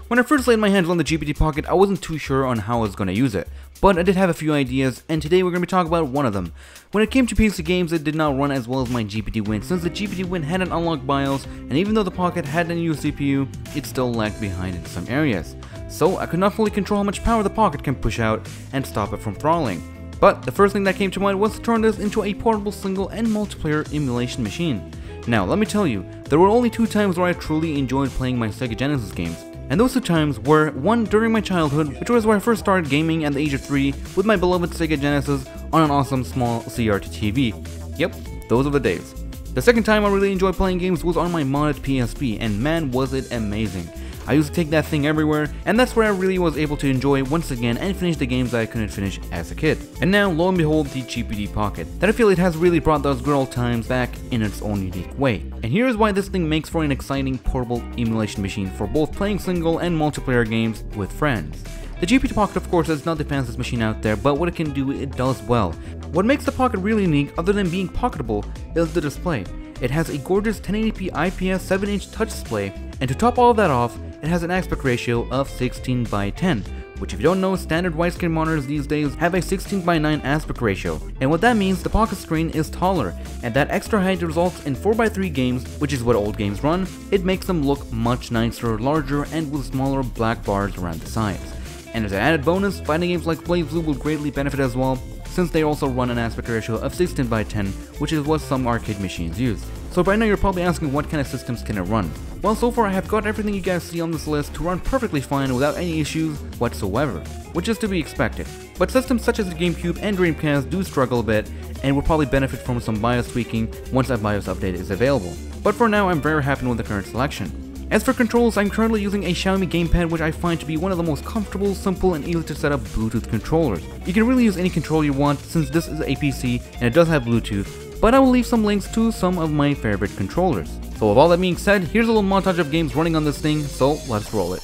When I first laid my hands on the GPD Pocket, I wasn't too sure on how I was going to use it, but I did have a few ideas, and today we're going to be talking about one of them. When it came to PC games, it did not run as well as my GPD Win, since the GPD Win had an unlocked BIOS, and even though the Pocket had a new CPU, it still lagged behind in some areas. So I could not fully control how much power the Pocket can push out and stop it from throttling. But the first thing that came to mind was to turn this into a portable single and multiplayer emulation machine. Now let me tell you, there were only 2 times where I truly enjoyed playing my Sega Genesis games. And those 2 times were, one during my childhood, which was where I first started gaming at the age of 3 with my beloved Sega Genesis on an awesome small CRT TV. Yep, those are the days. The second time I really enjoyed playing games was on my modded PSP, and man was it amazing. I used to take that thing everywhere, and that's where I really was able to enjoy once again and finish the games that I couldn't finish as a kid. And now, lo and behold, the GPD Pocket, that I feel it has really brought those good old times back in its own unique way. And here's why this thing makes for an exciting portable emulation machine for both playing single and multiplayer games with friends. The GPD Pocket, of course, is not the fastest machine out there, but what it can do, it does well. What makes the Pocket really unique, other than being pocketable, is the display. It has a gorgeous 1080p IPS 7-inch touch display, and to top all of that off, it has an aspect ratio of 16:10, which if you don't know, standard widescreen monitors these days have a 16:9 aspect ratio. And what that means, the Pocket screen is taller, and that extra height results in 4:3 games, which is what old games run. It makes them look much nicer, larger, and with smaller black bars around the sides. And as an added bonus, fighting games like BlazBlue will greatly benefit as well, since they also run an aspect ratio of 16:10, which is what some arcade machines use. So by now you're probably asking what kind of systems can it run. Well, so far I have got everything you guys see on this list to run perfectly fine without any issues whatsoever, which is to be expected. But systems such as the GameCube and Dreamcast do struggle a bit, and will probably benefit from some BIOS tweaking once that BIOS update is available. But for now, I'm very happy with the current selection. As for controls, I'm currently using a Xiaomi Gamepad, which I find to be one of the most comfortable, simple, and easy to set up Bluetooth controllers. You can really use any controller you want, since this is a PC and it does have Bluetooth, but I will leave some links to some of my favorite controllers. So with all that being said, here's a little montage of games running on this thing, so let's roll it.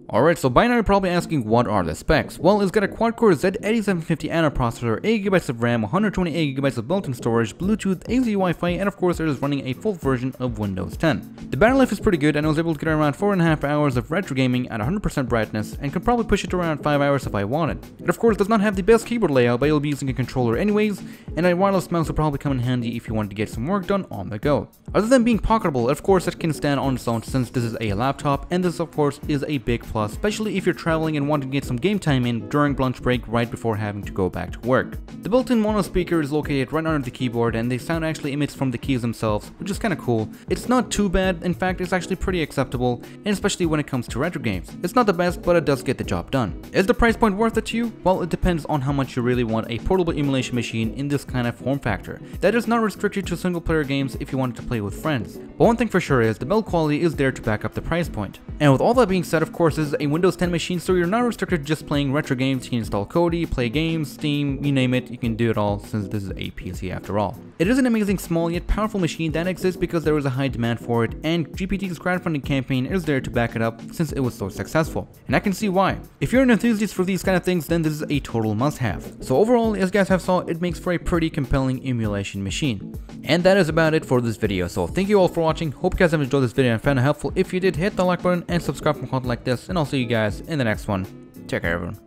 Alright, so by now you're probably asking what are the specs. Well, it's got a quad-core Z8750 Ana processor, 8GB of RAM, 128GB of built-in storage, Bluetooth, AZ Wi-Fi, and of course it is running a full version of Windows 10. The battery life is pretty good, and I was able to get around 4.5 hours of retro gaming at 100% brightness, and could probably push it to around 5 hours if I wanted. It of course does not have the best keyboard layout, but you'll be using a controller anyways, and a wireless mouse will probably come in handy if you wanted to get some work done on the go. Other than being pocketable, of course it can stand on its own since this is a laptop, and this of course is a big plus, especially if you're traveling and want to get some game time in during lunch break right before having to go back to work. The built-in mono speaker is located right under the keyboard, and the sound actually emits from the keys themselves, which is kinda cool. It's not too bad, in fact it's actually pretty acceptable, and especially when it comes to retro games. It's not the best, but it does get the job done. Is the price point worth it to you? Well, it depends on how much you really want a portable emulation machine in this kind of form factor. That is not restricted to single player games if you wanted to play with friends. But one thing for sure is the build quality is there to back up the price point. And with all that being said, of course, this is a Windows 10 machine, so you're not restricted to just playing retro games. You can install Kodi, play games, Steam, you name it, you can do it all since this is a PC after all. It is an amazing small yet powerful machine that exists because there is a high demand for it, and GPD's crowdfunding campaign is there to back it up since it was so successful. And I can see why. If you're an enthusiast for these kind of things, then this is a total must-have. So overall, as you guys have saw, it makes for a pretty compelling emulation machine. And that is about it for this video, so thank you all for watching. Hope you guys have enjoyed this video and found it helpful. If you did, hit the like button and subscribe for content like this, and I'll see you guys in the next one. Take care everyone.